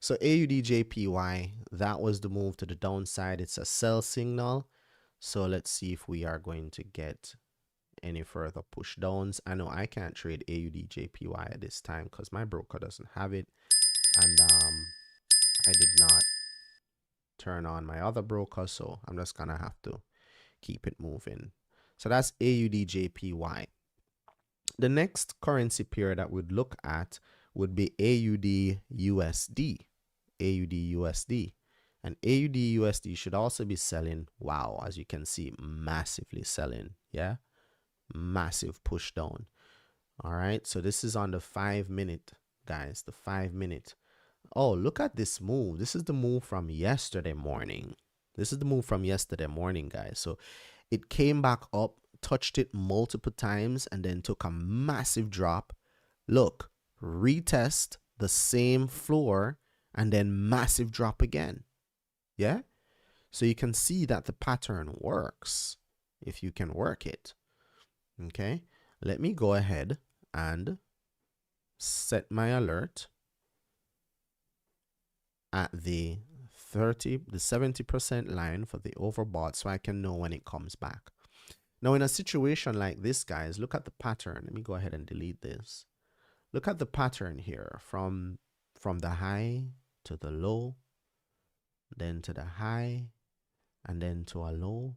So AUDJPY, that was the move to the downside. It's a sell signal. So let's see if we are going to get any further push downs. I know I can't trade AUDJPY at this time because my broker doesn't have it. And I did not turn on my other broker, so I'm just gonna have to keep it moving. So that's AUDJPY. The next currency pair that we'd look at would be AUDUSD. AUDUSD. And AUDUSD should also be selling. Wow, as you can see, massively selling. Yeah, massive push down. All right, so this is on the 5 minute, guys, the 5 minute. Oh, look at this move. This is the move from yesterday morning. This is the move from yesterday morning, guys. So it came back up, touched it multiple times, and then took a massive drop. Look, retest the same floor, and then massive drop again. Yeah? So you can see that the pattern works if you can work it. Okay? Let me go ahead and set my alert at the 70% line for the overbought so I can know when it comes back. Now in a situation like this, guys, look at the pattern. Let me go ahead and delete this. Look at the pattern here from the high to the low, then to the high, and then to a low.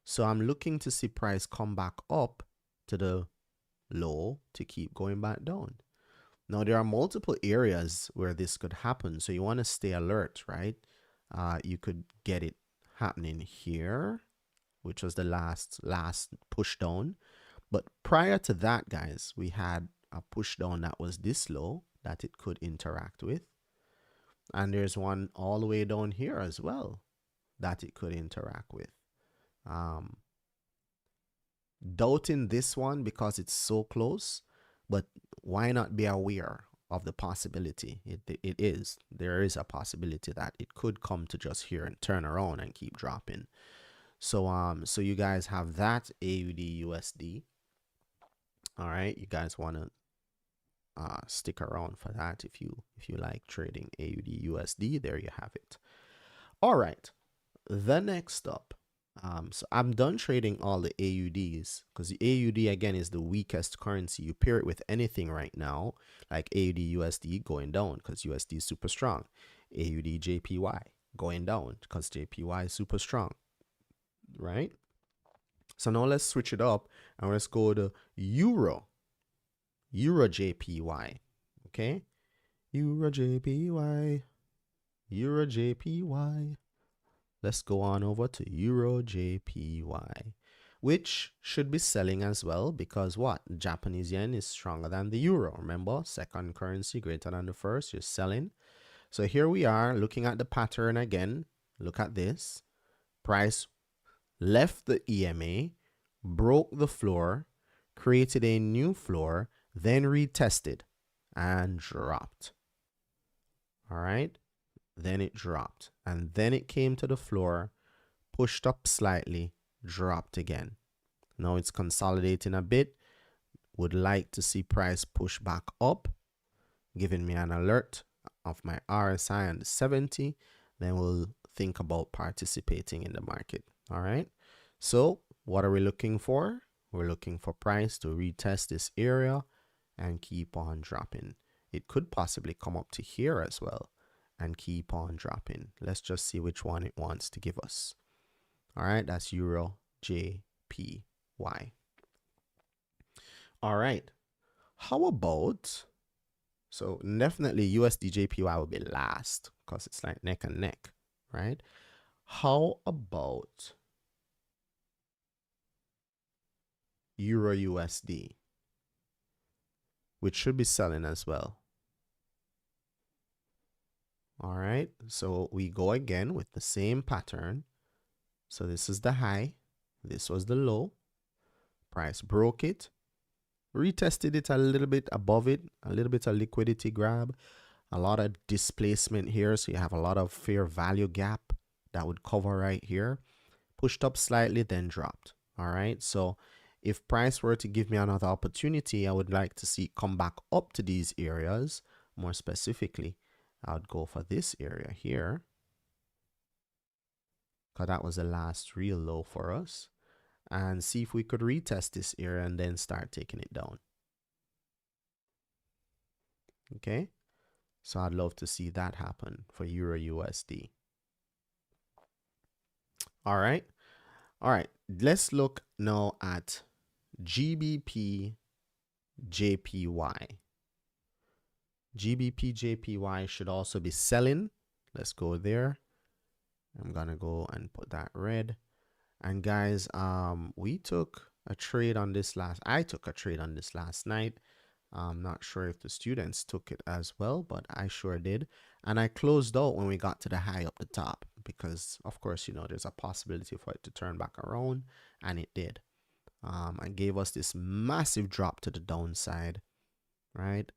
So I'm looking to see price come back up to the low to keep going back down. Now, there are multiple areas where this could happen, so you want to stay alert, right? You could get it happening here, which was the last push down. But prior to that, guys, we had a push down that was this low that it could interact with. And there's one all the way down here as well that it could interact with. Doubting this one because it's so close, but why not be aware of the possibility? There is a possibility that it could come to just here and turn around and keep dropping. So so you guys have that AUDUSD. All right, you guys want to stick around for that if you like trading AUDUSD. There you have it. All right, the next up. So I'm done trading all the AUDs because the AUD again is the weakest currency. You pair it with anything right now, like AUDUSD going down because USD is super strong. AUDJPY going down because JPY is super strong, right? So now let's switch it up and let's go to EURJPY. Okay, EURJPY. Let's go on over to EURJPY, which should be selling as well because what? The Japanese yen is stronger than the euro. Remember, second currency greater than the first, you're selling. So here we are looking at the pattern again. Look at this. Price left the EMA, broke the floor, created a new floor, then retested and dropped. All right. Then it dropped, and then it came to the floor, pushed up slightly, dropped again. Now it's consolidating a bit. Would like to see price push back up, giving me an alert of my RSI on the 70. Then we'll think about participating in the market. All right. So what are we looking for? We're looking for price to retest this area and keep on dropping. It could possibly come up to here as well and keep on dropping. Let's just see which one it wants to give us. All right, that's EURJPY. All right, how about, so definitely USDJPY will be last because it's like neck and neck, right? How about EURUSD, which should be selling as well? All right, so we go again with the same pattern. So this is the high, this was the low, price broke it, retested it a little bit above it, a little bit of liquidity grab, a lot of displacement here, so you have a lot of fair value gap that would cover right here, pushed up slightly, then dropped. All right, so if price were to give me another opportunity, I would like to see it come back up to these areas more specifically. I'd go for this area here, because that was the last real low for us, and see if we could retest this area and then start taking it down. Okay, so I'd love to see that happen for Euro USD. All right, let's look now at GBP JPY. GBP JPY should also be selling. Let's go there. I'm gonna go and put that red. And guys, we took a trade on this I took a trade on this last night. I'm not sure if the students took it as well, but I sure did. And I closed out when we got to the high up the top, because of course, you know, there's a possibility for it to turn back around, and it did. And gave us this massive drop to the downside, right?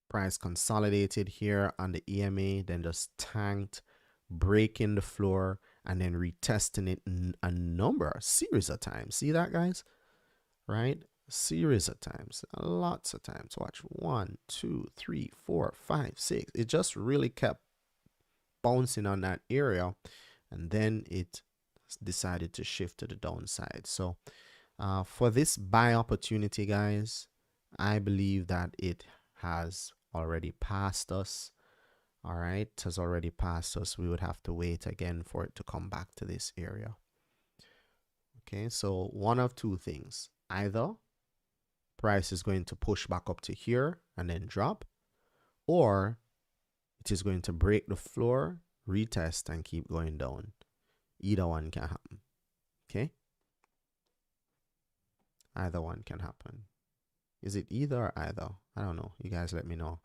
Price consolidated here on the EMA, then just tanked, breaking the floor, and then retesting it a series of times. See that, guys? Right? Series of times, lots of times. Watch, 1, 2, 3, 4, 5, 6. It just really kept bouncing on that area, and then it decided to shift to the downside. So for this buy opportunity, guys, I believe that it has already passed us. All right, it has already passed us. We would have to wait again for it to come back to this area. Okay, so one of two things: either price is going to push back up to here and then drop, or it is going to break the floor, retest, and keep going down. Either one can happen. Okay, either one can happen. Is it either or either? I don't know. You guys let me know.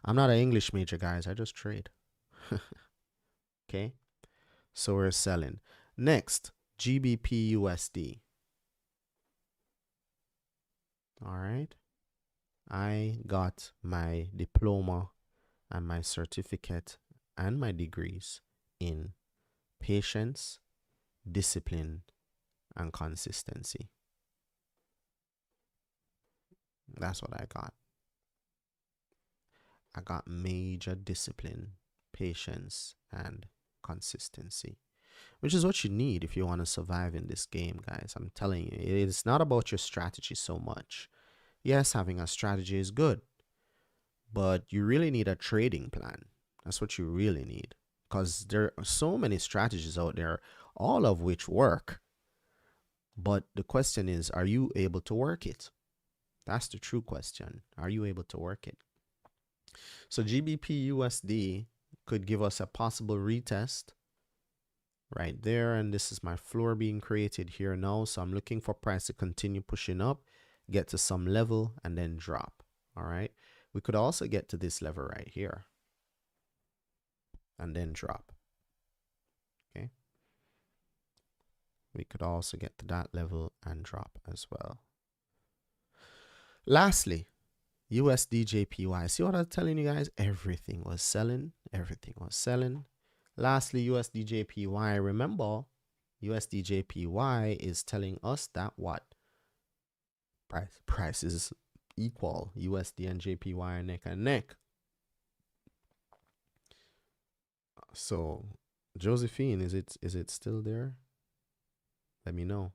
I'm not an English major, guys. I just trade. Okay, so we're selling. Next, GBP USD. All right, I got my diploma and my certificate and my degrees in patience, discipline, and consistency. That's what I got. I got major discipline, patience, and consistency, which is what you need if you want to survive in this game, guys. I'm telling you, it's not about your strategy so much. Yes, having a strategy is good, but you really need a trading plan. That's what you really need, because there are so many strategies out there, all of which work. But the question is, are you able to work it? That's the true question. Are you able to work it? So GBP USD could give us a possible retest right there, and this is my floor being created here now. So I'm looking for price to continue pushing up, get to some level, and then drop. All right, we could also get to this level right here and then drop. Okay, we could also get to that level and drop as well. Lastly, USDJPY. See what I was telling you guys? Everything was selling. Everything was selling. Lastly, USDJPY. Remember, USDJPY is telling us that what? Price is equal. USD and JPY are neck and neck. So, Josephine, is it still there? Let me know.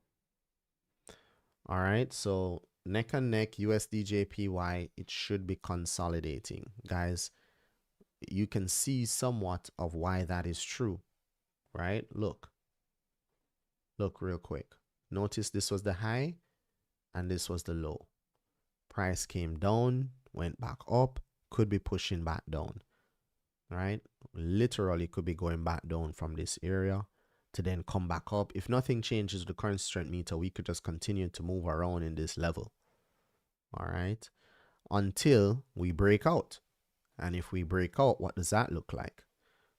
All right, so neck and neck, USDJPY, it should be consolidating. Guys, you can see somewhat of why that is true, right? Look real quick. Notice this was the high and this was the low. Price came down, went back up, could be pushing back down, right? Literally could be going back down from this area to then come back up. If nothing changes with the current strength meter, we could just continue to move around in this level. All right, until we break out. And if we break out, what does that look like?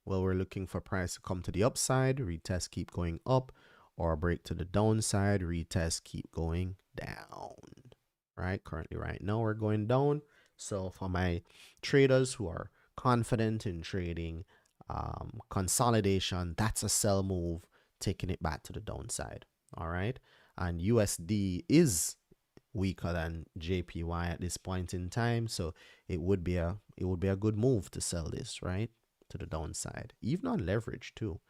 Well, we're looking for price to come to the upside, retest, keep going up, or break to the downside, retest, keep going down. Right, currently right now we're going down. So for my traders who are confident in trading consolidation, that's a sell move, taking it back to the downside. All right, and USD is weaker than JPY at this point in time, so it would be a good move to sell this, right, to the downside, even on leverage too.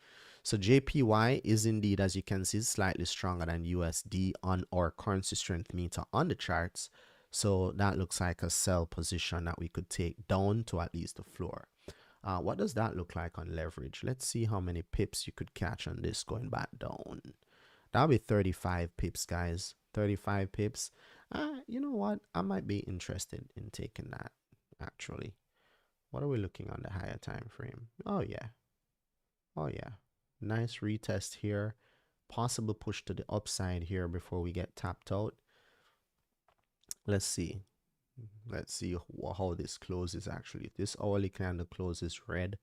So JPY is indeed, as you can see, slightly stronger than USD on our currency strength meter on the charts. So that looks like a sell position that we could take down to at least the floor. What does that look like on leverage? Let's see how many pips you could catch on this going back down. That'll be 35 pips, guys. 35 pips. You know what? I might be interested in taking that, actually. What are we looking on the higher time frame? Oh, yeah. Oh, yeah. Nice retest here. Possible push to the upside here before we get tapped out. Let's see. Let's see how this closes, actually. If this hourly candle closes red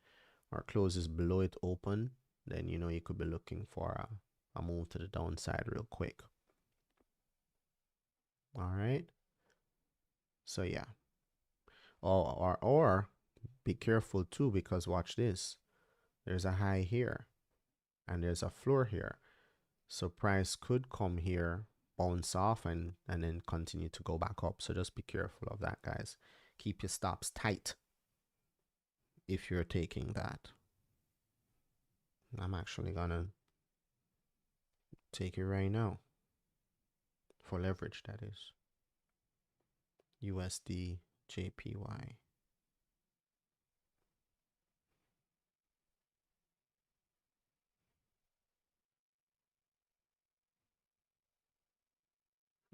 or closes below it open, then, you know, you could be looking for a move to the downside real quick. All right. So, yeah. Or be careful too, because watch this. There's a high here and there's a floor here. So price could come here, bounce off, and then continue to go back up. So just be careful of that, guys. Keep your stops tight if you're taking that. I'm actually gonna take it right now for leverage, that is. USDJPY.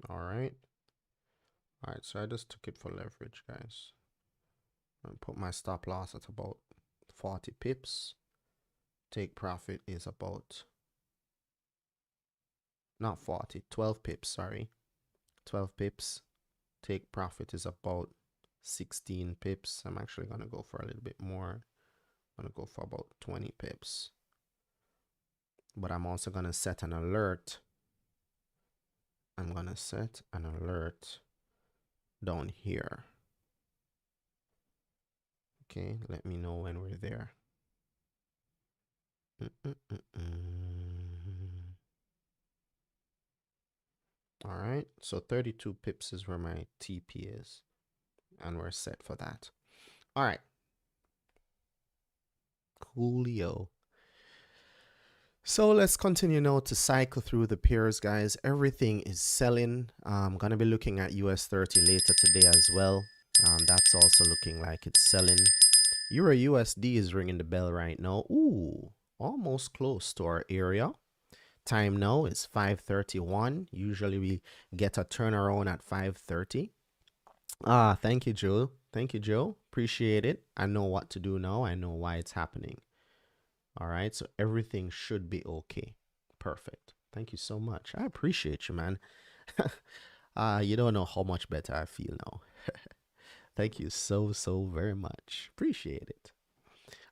All right. All right, so I just took it for leverage, guys. I put my stop loss at about 40 pips. Take profit is about, not 40, 12 pips, sorry. 12 pips. Take profit is about 16 pips. I'm actually going to go for a little bit more. I'm going to go for about 20 pips. But I'm also going to set an alert. I'm going to set an alert down here. Okay, let me know when we're there. All right, so 32 pips is where my TP is, and we're set for that. All right, coolio. So let's continue now to cycle through the pairs, guys. Everything is selling. I'm gonna be looking at US30 later today as well. That's also looking like it's selling. EURUSD is ringing the bell right now. Ooh, almost close to our area. Time now is 5:31. Usually we get a turnaround at 5:30. Thank you, Joe. Thank you, Joe. Appreciate it. I know what to do now. I know why it's happening. All right, so everything should be okay. Perfect. Thank you so much. I appreciate you, man. You don't know how much better I feel now. Thank you so very much. Appreciate it.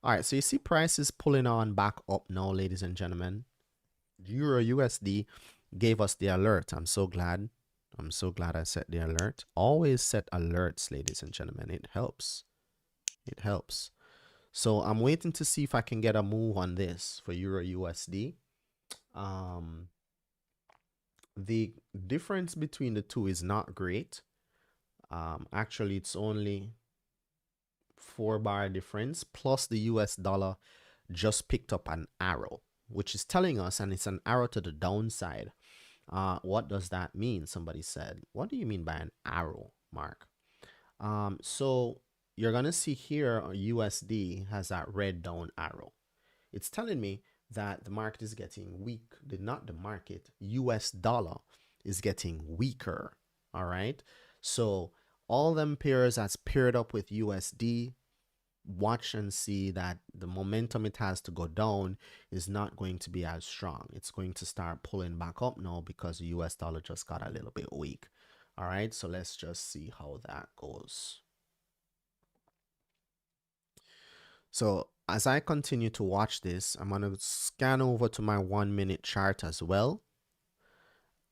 All right, so you see prices pulling on back up now, ladies and gentlemen. EURUSD gave us the alert. I'm so glad. I'm so glad I set the alert. Always set alerts, ladies and gentlemen. It helps. It helps. So I'm waiting to see if I can get a move on this for EURUSD. The difference between the two is not great. Actually, it's only 4-bar difference, plus the US dollar just picked up an arrow, which is telling us, and it's an arrow to the downside. What does that mean? Somebody said. What do you mean by an arrow, Mark? So you're gonna see here USD has that red down arrow. It's telling me that the market is getting weak. Not the market, US dollar is getting weaker. All right. So all them pairs that's paired up with USD, watch and see that the momentum it has to go down is not going to be as strong. It's going to start pulling back up now because the US dollar just got a little bit weak. All right, so let's just see how that goes. So as I continue to watch this, I'm going to scan over to my 1-minute chart as well.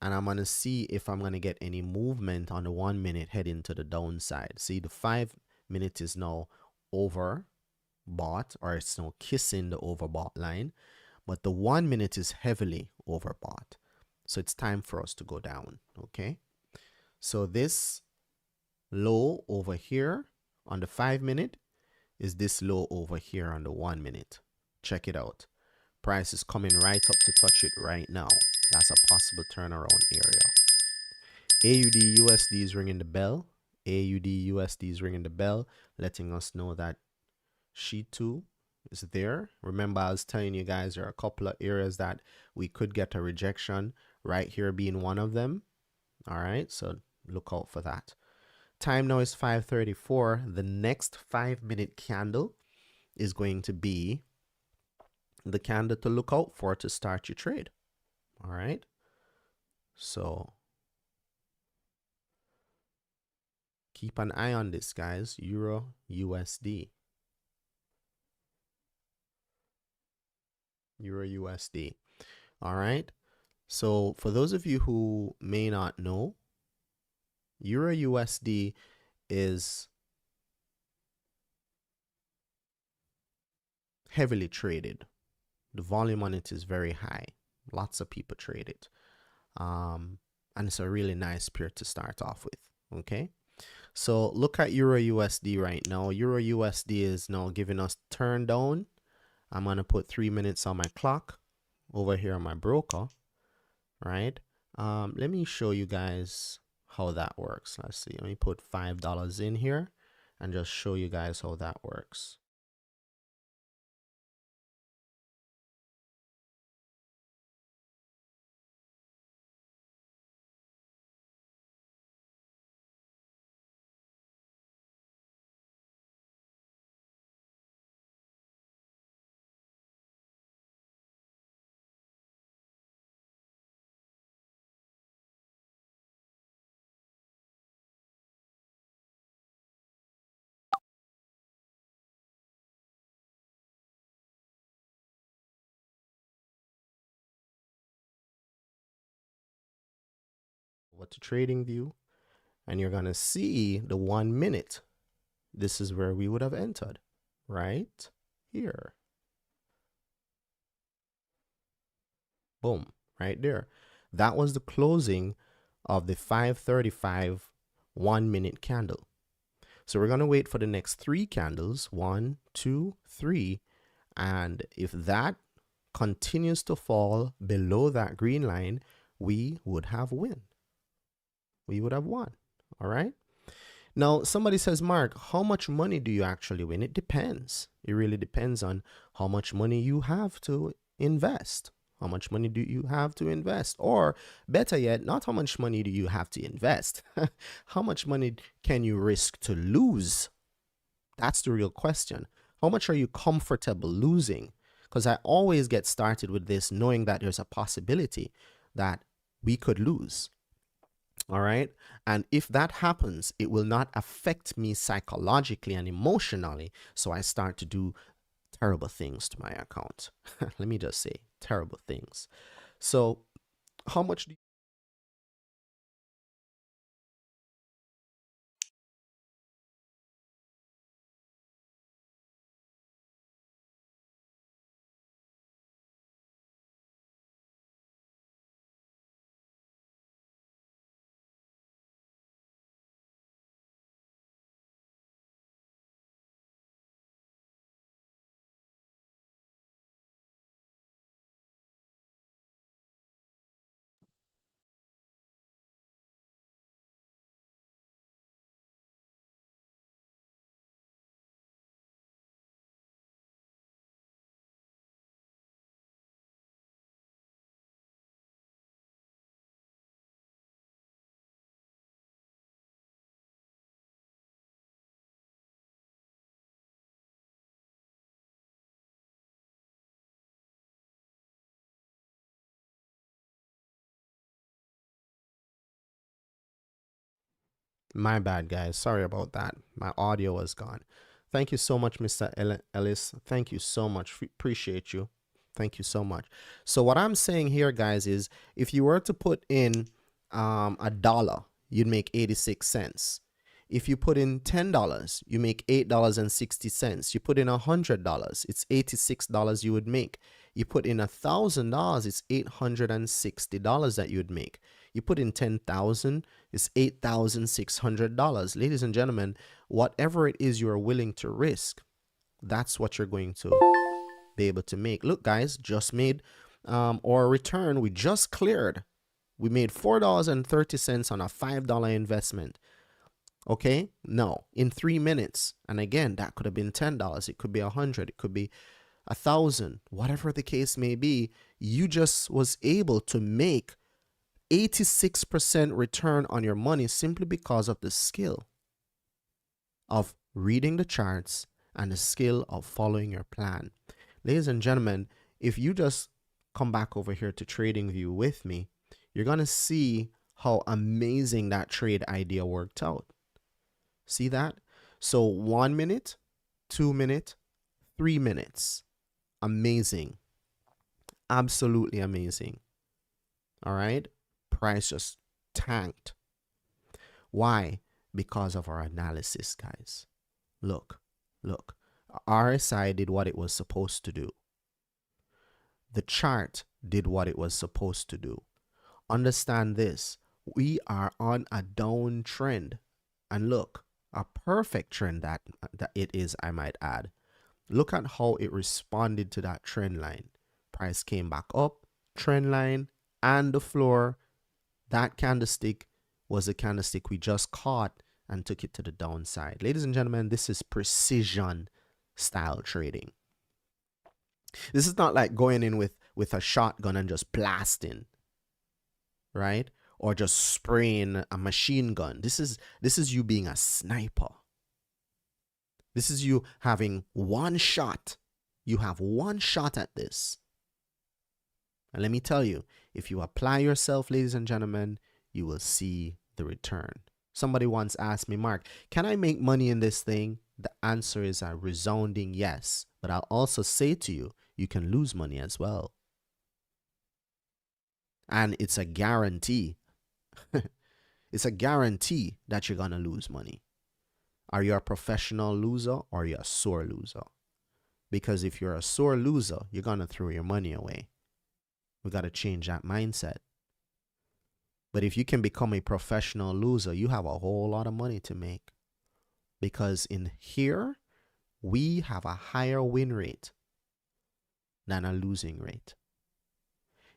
And I'm going to see if I'm going to get any movement on the 1 minute heading to the downside. See, the 5 minute is now overbought, or it's now kissing the overbought line. But the 1 minute is heavily overbought. So it's time for us to go down. Okay. So this low over here on the 5-minute is this low over here on the 1-minute. Check it out. Price is coming right up to touch it right now. That's a possible turnaround area. AUD-USD is ringing the bell. AUD-USD is ringing the bell, letting us know that sheet 2 is there. Remember, I was telling you guys there are a couple of areas that we could get a rejection, right here being one of them. All right, so look out for that. Time now is 5:34. The next 5-minute candle is going to be the candle to look out for to start your trade. All right, so keep an eye on this, guys. Euro USD. Euro USD. All right. So for those of you who may not know, Euro USD is heavily traded. The volume on it is very high. Lots of people trade it. And it's a really nice pair to start off with. Okay. So look at Euro USD right now. Euro USD is now giving us turn down. I'm going to put 3 minutes on my clock over here on my broker. Right. Let me show you guys how that works. Let's see. Let me put $5 in here and just show you guys how that works. What to trading view, and you're going to see the 1 minute. This is where we would have entered right here. Boom, right there. That was the closing of the 5:35 1 minute candle. So we're going to wait for the next 3 candles, 1, 2, 3. And if that continues to fall below that green line, we would have won. We would have won. All right. Now, somebody says, Mark, how much money do you actually win? It depends. It really depends on how much money you have to invest. How much money do you have to invest? Or better yet, not how much money do you have to invest. How much money can you risk to lose? That's the real question. How much are you comfortable losing? Because I always get started with this knowing that there's a possibility that we could lose. All right. And if that happens, it will not affect me psychologically and emotionally. So I start to do terrible things to my account. Let me just say terrible things. So how much do you My bad, guys. Sorry about that. My audio was gone. Thank you so much, Mr. Ellis. Thank you so much. Appreciate you. Thank you so much. So what I'm saying here, guys, is if you were to put in $1, you'd make 86 cents. If you put in $10, you make $8.60. You put in $100, it's $86 you would make. You put in $1,000, it's $860 that you would make. You put in 10,000, it's $8,600. Ladies and gentlemen, whatever it is you're willing to risk, that's what you're going to be able to make. Look, guys, just made our return. We just cleared. We made $4.30 on a $5 investment. Okay, no, in 3 minutes. And again, that could have been $10. It could be 100. It could be 1,000. Whatever the case may be, you just was able to make 86% return on your money simply because of the skill of reading the charts and the skill of following your plan. Ladies and gentlemen, if you just come back over here to TradingView with me, you're going to see how amazing that trade idea worked out. See that? So 1 minute, 2 minutes, 3 minutes. Amazing. Absolutely amazing. All right. Price just tanked. Why? Because of our analysis, guys. Look. RSI did what it was supposed to do. The chart did what it was supposed to do. Understand this. We are on a downtrend. And look, a perfect trend that it is, I might add. Look at how it responded to that trend line. Price came back up, trend line, and the floor. That candlestick was the candlestick we just caught and took it to the downside. Ladies and gentlemen, this is precision style trading. This is not like going in with a shotgun and just blasting, right? Or just spraying a machine gun. This is you being a sniper. This is you having one shot. You have one shot at this. And let me tell you, if you apply yourself, ladies and gentlemen, you will see the return. Somebody once asked me, Mark, can I make money in this thing? The answer is a resounding yes. But I'll also say to you, you can lose money as well. And it's a guarantee. It's a guarantee that you're going to lose money. Are you a professional loser or are you a sore loser? Because if you're a sore loser, you're going to throw your money away. We got to change that mindset. But if you can become a professional loser, you have a whole lot of money to make. Because in here, we have a higher win rate than a losing rate.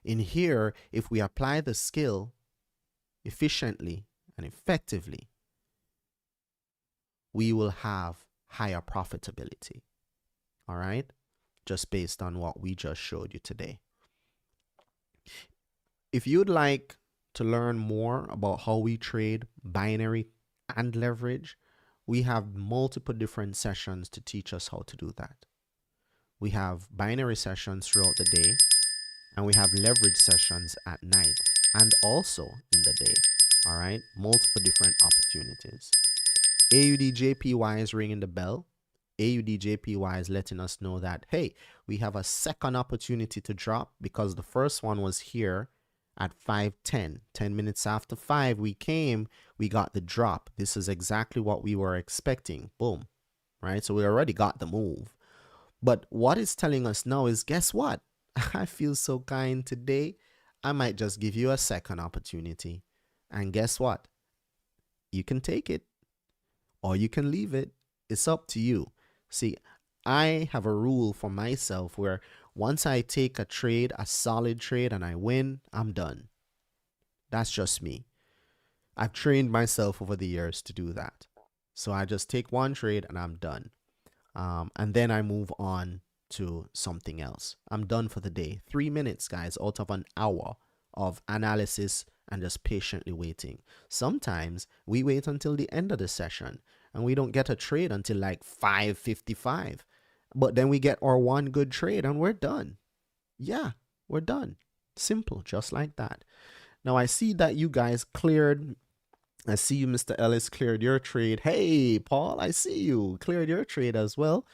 In here, if we apply the skill efficiently and effectively, we will have higher profitability. All right? Just based on what we just showed you today. If you'd like to learn more about how we trade binary and leverage, we have multiple different sessions to teach us how to do that. We have binary sessions throughout the day, and we have leverage sessions at night and also in the day. All right, multiple different opportunities. AUDJPY is ringing the bell. AUDJPY is letting us know that, hey, we have a second opportunity to drop because the first one was here at 5:10. 10 minutes after 5, we came, we got the drop. This is exactly what we were expecting. Boom. Right? So we already got the move. But what it's telling us now is, guess what? I feel so kind today. I might just give you a second opportunity. And guess what? You can take it or you can leave it. It's up to you. See, I have a rule for myself where once I take a trade, a solid trade, and I win, I'm done. That's just me. I've trained myself over the years to do that. So I just take one trade and I'm done. And then I move on to something else. I'm done for the day. 3 minutes, guys, out of an hour of analysis and just patiently waiting. Sometimes we wait until the end of the session and we don't get a trade until like 5:55. But then we get our one good trade and we're done. Yeah, we're done. Simple, just like that. Now I see that you guys cleared. I see you, Mr. Ellis, cleared your trade. Hey, Paul, I see you cleared your trade as well.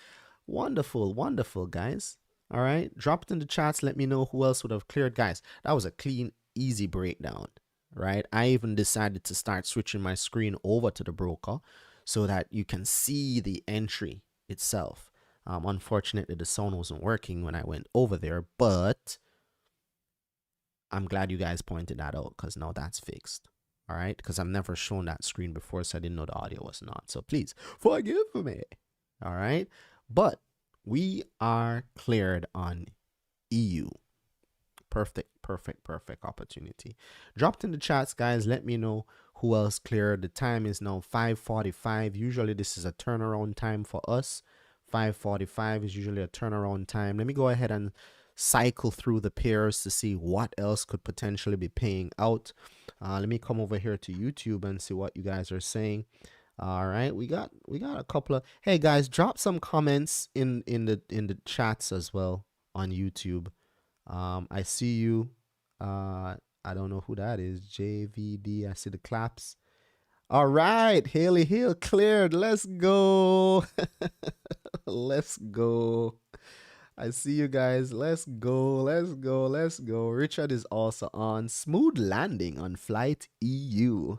Wonderful, wonderful, guys. All right, drop it in the chats. Let me know who else would have cleared. Guys, that was a clean, easy breakdown, right? I even decided to start switching my screen over to the broker so that you can see the entry itself. Unfortunately, the sound wasn't working when I went over there, but I'm glad you guys pointed that out because now that's fixed. All right, because I've never shown that screen before, so I didn't know the audio was not. So please forgive me. All right, but we are cleared on EU. Perfect opportunity. Dropped in the chats, guys. Let me know who else cleared. The time is now 5:45. Usually this is a turnaround time for us. 5:45 is usually a turnaround time. Let me go ahead and cycle through the pairs to see what else could potentially be paying out. Let me come over here to YouTube and see what you guys are saying. All right, we got a couple of, hey guys, drop some comments in the chats as well on YouTube. I see you. I don't know who that is. JVD. I see the claps. All right, Haley Hill cleared. Let's go. Let's go. I see you guys. Let's go. Let's go. Let's go. Richard is also on. Smooth landing on flight EU.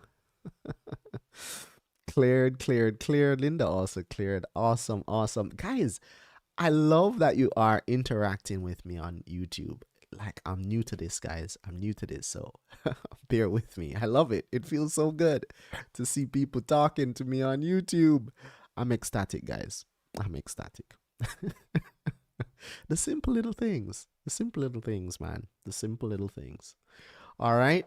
Cleared. Linda also cleared. Awesome. Guys, I love that you are interacting with me on YouTube. Like, I'm new to this, guys. I'm new to this, so bear with me. I love it. It feels so good to see people talking to me on YouTube. I'm ecstatic, guys. I'm ecstatic. The simple little things. The simple little things, man. The simple little things. All right.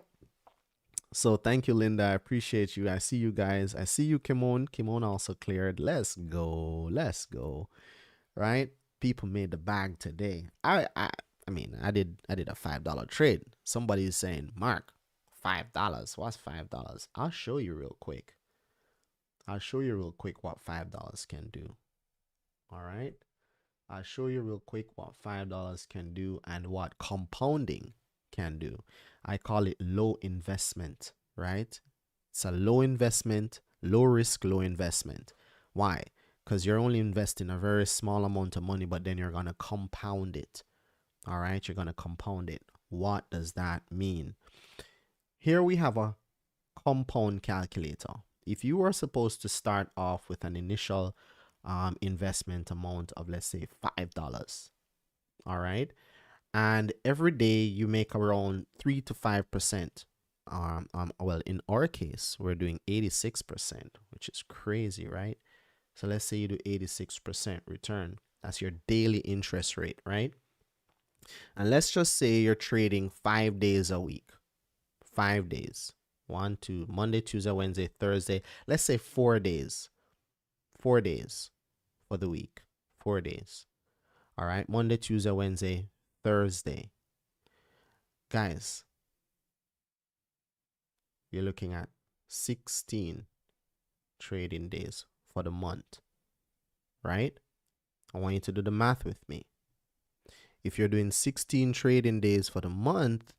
So thank you, Linda. I appreciate you. I see you guys. I see you, Kimon. Kimon also cleared. Let's go. Let's go. Right? People made the bag today. I mean, I did a $5 trade. Somebody is saying, Mark, $5. What's $5? I'll show you real quick. I'll show you real quick what $5 can do. All right. I'll show you real quick what $5 can do and what compounding can do. I call it low investment, right? It's a low investment, low risk, low investment. Why? Because you're only investing a very small amount of money, but then you're going to compound it. All right, you're going to compound it. What does that mean? Here we have a compound calculator. If you were supposed to start off with an initial investment amount of, let's say, $5, all right, and every day you make around 3 to 5%. Well, in our case, we're doing 86%, which is crazy, right? So let's say you do 86% return. That's your daily interest rate, right? And let's just say you're trading 5 days a week. 5 days. 1, 2, Monday, Tuesday, Wednesday, Thursday. Let's say 4 days. 4 days for the week. 4 days. All right. Monday, Tuesday, Wednesday, Thursday. Guys, you're looking at 16 trading days for the month. Right? I want you to do the math with me. If you're doing 16 trading days for the month,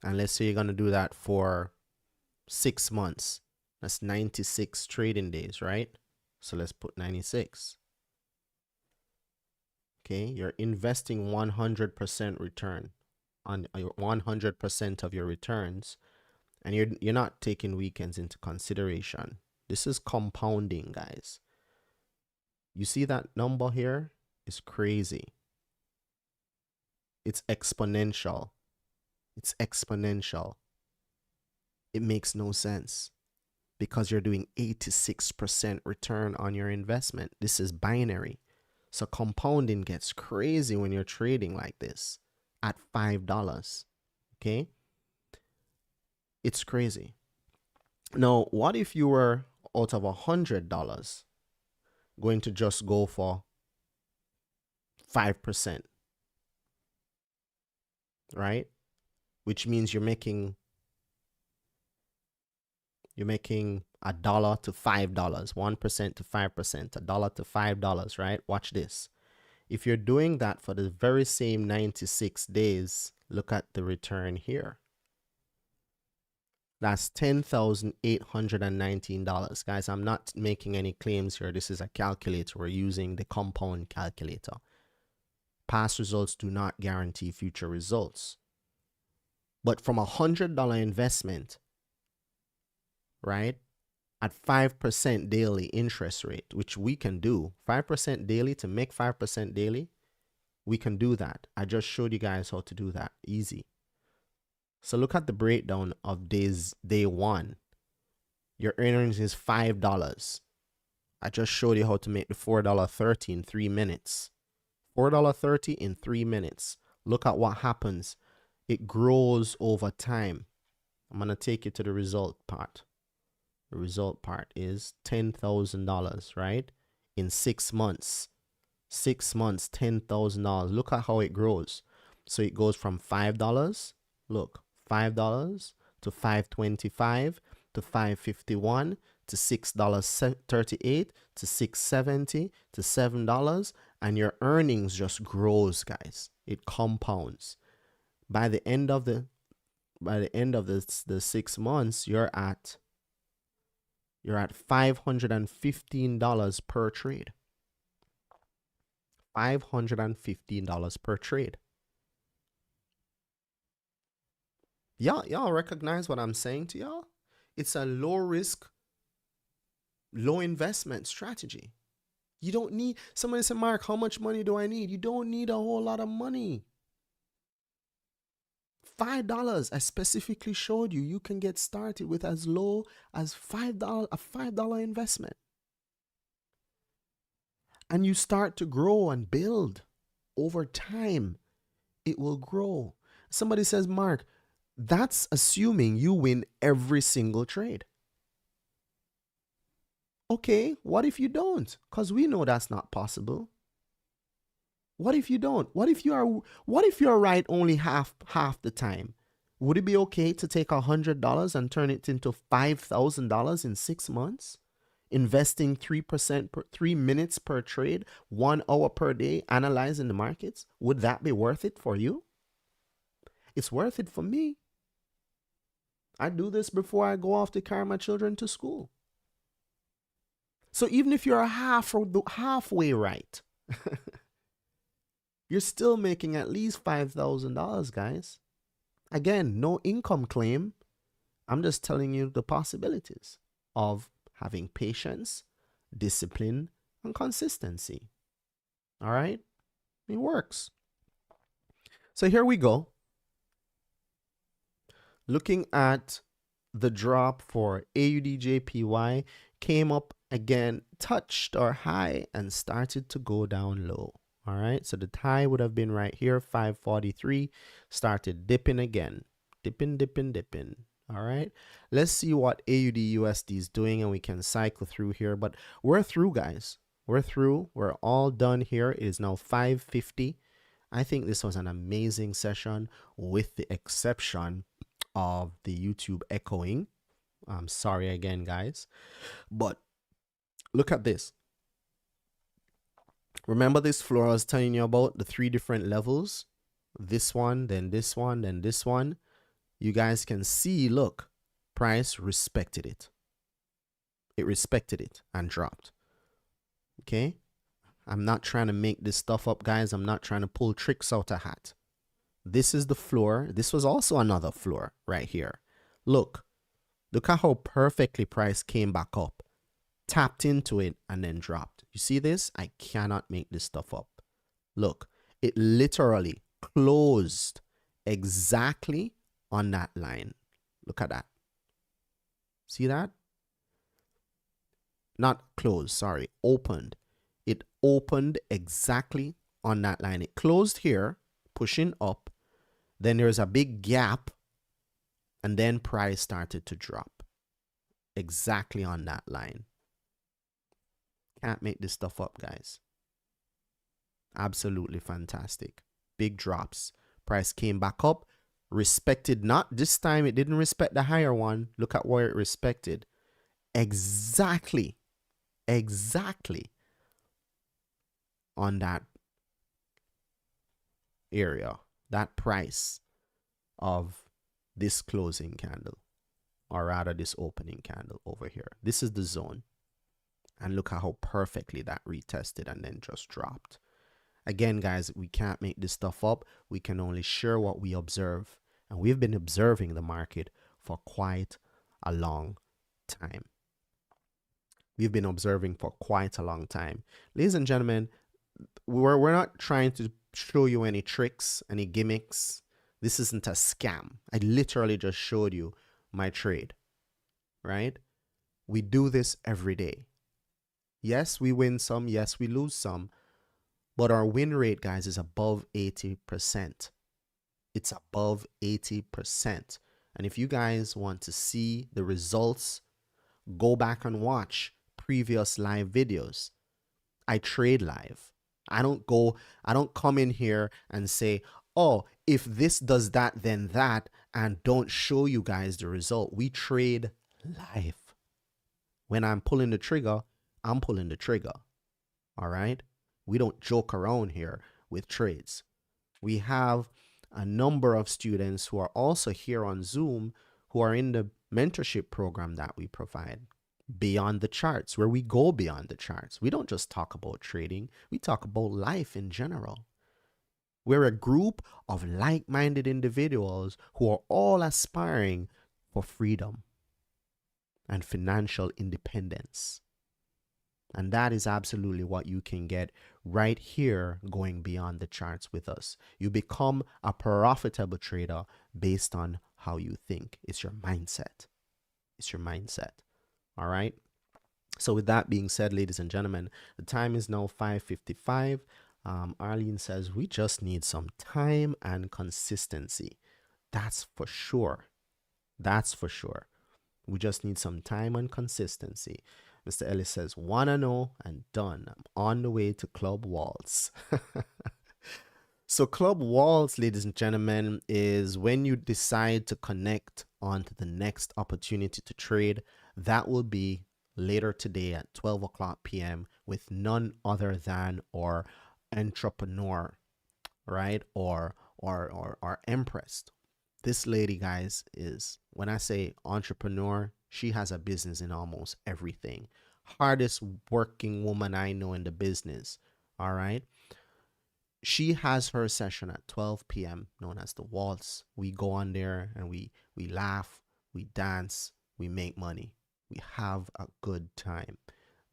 and let's say you're going to do that for 6 months, that's 96 trading days, right? So let's put 96. Okay, you're investing 100% return on 100% of your returns, and you're not taking weekends into consideration. This is compounding, guys. You see that number here? It's crazy. It's exponential. It's exponential. It makes no sense because you're doing 86% return on your investment. This is binary. So compounding gets crazy when you're trading like this at $5. Okay? It's crazy. Now, what if you were out of $100 going to just go for 5%? Right? Which means you're making $1 to $5, 1% to 5%, $1 to $5, right? Watch this. If you're doing that for the very same 96 days, look at the return here. That's $10,819. Guys, I'm not making any claims here. This is a calculator. We're using the compound calculator. Past results do not guarantee future results. But from a $100 investment, right, at 5% daily interest rate, which we can do, 5% daily, to make 5% daily, we can do that. I just showed you guys how to do that. Easy. So look at the breakdown of day one. Your earnings is $5. I just showed you how to make the $4.30 in 3 minutes. $4.30 in 3 minutes. Look at what happens. It grows over time. I'm going to take you to the result part. The result part is $10,000, right? In 6 months. 6 months, $10,000. Look at how it grows. So it goes from $5. Look, $5 to $5.25 to $5.51 to $6.38 to $6.70 to $7, and your earnings just grows, guys. It compounds. By the end of the 6 months, you're at $515 per trade. $515 per trade. Y'all recognize what I'm saying to y'all? It's a low risk, low investment strategy. You don't need, somebody said, Mark, how much money do I need? You don't need a whole lot of money. $5, I specifically showed you, you can get started with as low as $5, a $5 investment. And you start to grow and build over time. It will grow. Somebody says, Mark, that's assuming you win every single trade. Okay, what if you don't? Because we know that's not possible. What if you don't? What if you're right only half the time? Would it be okay to take $100 and turn it into $5,000 in 6 months? Investing 3% per 3 minutes per trade, 1 hour per day, analyzing the markets? Would that be worth it for you? It's worth it for me. I do this before I go off to carry my children to school. So even if you're halfway right, you're still making at least $5,000, guys. Again, no income claim. I'm just telling you the possibilities of having patience, discipline, and consistency. All right? It works. So here we go. Looking at the drop for AUDJPY, came up again, touched our high, and started to go down low. All right, so the high would have been right here, 543, started dipping again, dipping. All right, let's see what AUDUSD is doing, and we can cycle through here, but we're through, guys. We're through. We're all done here. It is now 5:50. I think this was an amazing session, with the exception of the YouTube echoing. I'm sorry again, guys, but look at this. Remember this floor I was telling you about, the 3 different levels? This one, then this one, then this one. You guys can see, look, price respected it. It respected it and dropped. Okay? I'm not trying to make this stuff up, guys. I'm not trying to pull tricks out of hat. This is the floor. This was also another floor right here. Look at how perfectly price came back up, tapped into it, and then dropped. You see this? I cannot make this stuff up. Look, it literally closed exactly on that line. Look at that. See that? Not closed, sorry, opened. It opened exactly on that line. It closed here, pushing up. Then there's a big gap, and then price started to drop exactly on that line. Can't make this stuff up, guys. Absolutely fantastic. Big drops. Price came back up, respected, not this time, it didn't respect the higher one. Look at where it respected. Exactly on that area, that price of this closing candle, or rather this opening candle over here. This is the zone. And look at how perfectly that retested and then just dropped. Again, guys, we can't make this stuff up. We can only share what we observe. And we've been observing the market for quite a long time. We've been observing for quite a long time. Ladies and gentlemen, we're not trying to show you any tricks, any gimmicks. This isn't a scam. I literally just showed you my trade, right? We do this every day. Yes, we win some. Yes, we lose some. But our win rate, guys, is above 80%. It's above 80%. And if you guys want to see the results, go back and watch previous live videos. I trade live. I don't come in here and say, oh, if this does that, then that, and don't show you guys the result. We trade live. When I'm pulling the trigger, I'm pulling the trigger. All right? We don't joke around here with trades. We have a number of students who are also here on Zoom who are in the mentorship program that we provide, Beyond the Charts, where we go beyond the charts. We don't just talk about trading, we talk about life in general. We're a group of like-minded individuals who are all aspiring for freedom and financial independence. And that is absolutely what you can get right here going beyond the charts with us. You become a profitable trader based on how you think. It's your mindset. It's your mindset. All right. So with that being said, ladies and gentlemen, the time is now 5:55. Arlene says we just need some time and consistency. That's for sure. That's for sure. We just need some time and consistency. Mr. Ellis says, wanna know and done. I'm on the way to Club Waltz. So Club Waltz, ladies and gentlemen, is when you decide to connect onto the next opportunity to trade. That will be later today at 12 o'clock p.m. with none other than our entrepreneur, right? Or Empress. This lady, guys, is, when I say entrepreneur, she has a business in almost everything. Hardest working woman I know in the business. All right. She has her session at 12 p.m. known as the Waltz. We go on there and we laugh, we dance, we make money. We have a good time.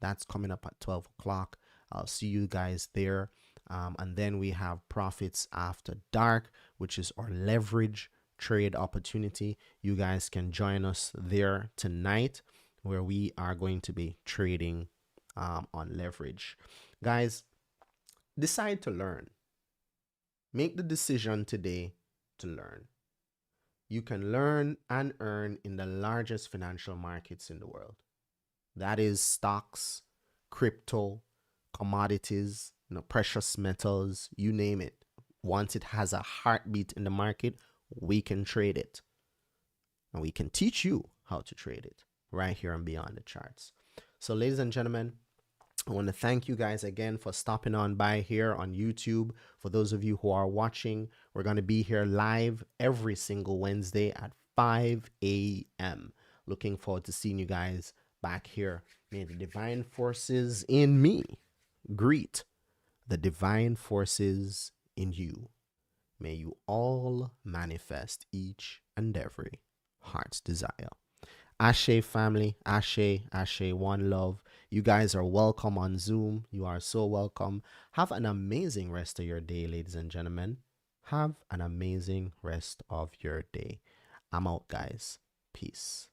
That's coming up at 12 o'clock. I'll see you guys there. And then we have Profits After Dark, which is our leverage trade opportunity. You guys can join us there tonight, where we are going to be trading on leverage. Guys, decide to learn. Make the decision today to learn. You can learn and earn in the largest financial markets in the world. That is stocks, crypto, commodities, precious metals, you name it. Once it has a heartbeat in the market, we can trade it. And we can teach you how to trade it right here on Beyond the Charts. So ladies and gentlemen, I want to thank you guys again for stopping on by here on YouTube. For those of you who are watching, we're going to be here live every single Wednesday at 5 a.m. Looking forward to seeing you guys back here. May the divine forces in me greet the divine forces in you. May you all manifest each and every heart's desire. Ashe family, Ashe, Ashe, one love. You guys are welcome on Zoom. You are so welcome. Have an amazing rest of your day, ladies and gentlemen. Have an amazing rest of your day. I'm out, guys. Peace.